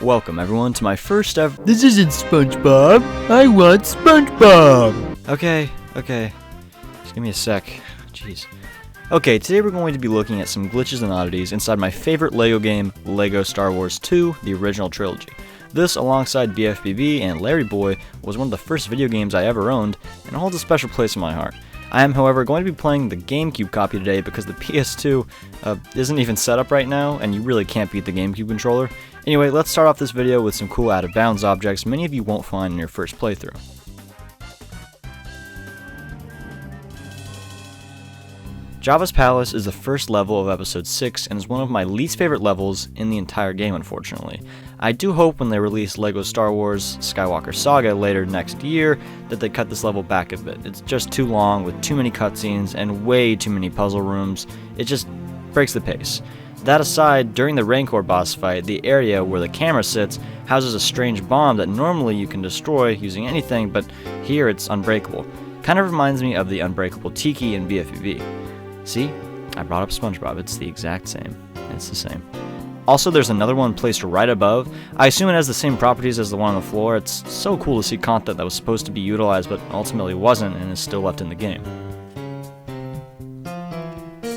Welcome everyone to my first ever— This isn't SpongeBob! I want SpongeBob! Okay. Just give me a sec. Jeez. Okay, today we're going to be looking at some glitches and oddities inside my favorite LEGO game, LEGO Star Wars 2, the original trilogy. This, alongside BFBB and Larry Boy, was one of the first video games I ever owned, and holds a special place in my heart. I am, however, going to be playing the GameCube copy today because the PS2 isn't even set up right now, and you really can't beat the GameCube controller. Anyway, let's start off this video with some cool out-of-bounds objects many of you won't find in your first playthrough. Jabba's Palace is the first level of Episode 6 and is one of my least favorite levels in the entire game, unfortunately. I do hope when they release LEGO Star Wars Skywalker Saga later next year that they cut this level back a bit. It's just too long with too many cutscenes and way too many puzzle rooms. It just breaks the pace. That aside, during the Rancor boss fight, the area where the camera sits houses a strange bomb that normally you can destroy using anything, but here it's unbreakable. Kind of reminds me of the unbreakable Tiki in BFBB. See? I brought up SpongeBob. It's the exact same. It's the same. Also, there's another one placed right above. I assume it has the same properties as the one on the floor. It's so cool to see content that was supposed to be utilized but ultimately wasn't and is still left in the game.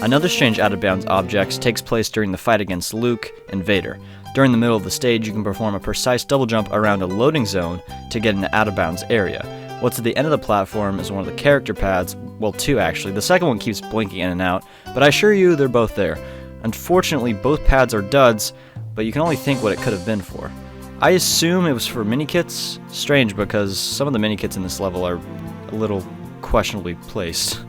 Another strange out-of-bounds object takes place during the fight against Luke and Vader. During the middle of the stage, you can perform a precise double jump around a loading zone to get an out-of-bounds area. What's at the end of the platform is one of the character pads, well, two actually. The second one keeps blinking in and out, but I assure you they're both there. Unfortunately, both pads are duds, but you can only think what it could have been for. I assume it was for mini-kits. Strange, because some of the mini-kits in this level are a little questionably placed.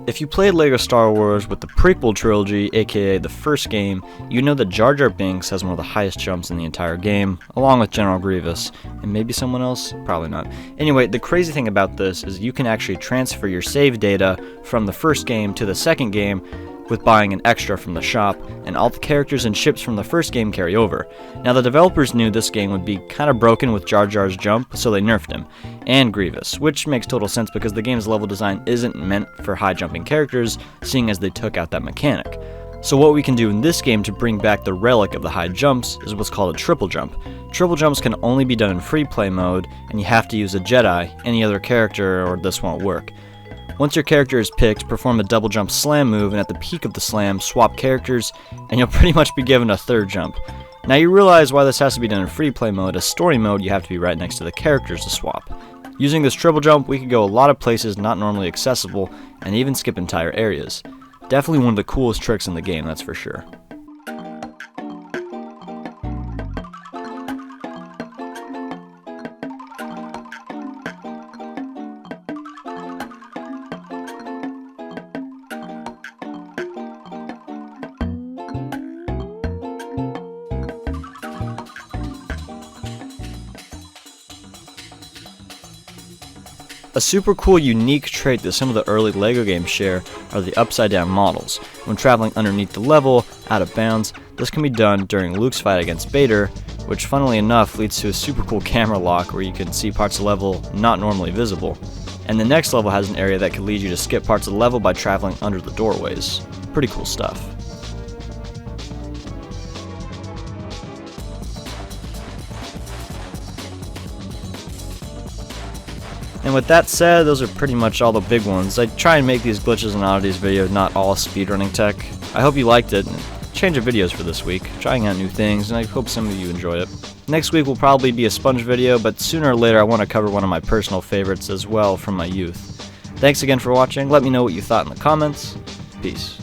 If you played LEGO Star Wars with the prequel trilogy, aka the first game, you know that Jar Jar Binks has one of the highest jumps in the entire game, along with General Grievous, and maybe someone else? Probably not. Anyway, the crazy thing about this is you can actually transfer your save data from the first game to the second game with buying an extra from the shop, and all the characters and ships from the first game carry over. Now, the developers knew this game would be kind of broken with Jar Jar's jump, so they nerfed him, and Grievous, which makes total sense because the game's level design isn't meant for high jumping characters, seeing as they took out that mechanic. So what we can do in this game to bring back the relic of the high jumps is what's called a triple jump. Triple jumps can only be done in free play mode, and you have to use a Jedi, any other character, or this won't work. Once your character is picked, perform a double jump slam move, and at the peak of the slam, swap characters, and you'll pretty much be given a third jump. Now you realize why this has to be done in free play mode. As story mode, you have to be right next to the characters to swap. Using this triple jump, we could go a lot of places not normally accessible, and even skip entire areas. Definitely one of the coolest tricks in the game, that's for sure. A super cool, unique trait that some of the early LEGO games share are the upside-down models. When traveling underneath the level, out of bounds, this can be done during Luke's fight against Vader, which funnily enough leads to a super cool camera lock where you can see parts of the level not normally visible. And the next level has an area that can lead you to skip parts of the level by traveling under the doorways. Pretty cool stuff. And with that said, those are pretty much all the big ones. I try and make these glitches and oddities videos not all speedrunning tech. I hope you liked it. Change of videos for this week, trying out new things, and I hope some of you enjoyed it. Next week will probably be a sponge video, but sooner or later I want to cover one of my personal favorites as well from my youth. Thanks again for watching. Let me know what you thought in the comments. Peace.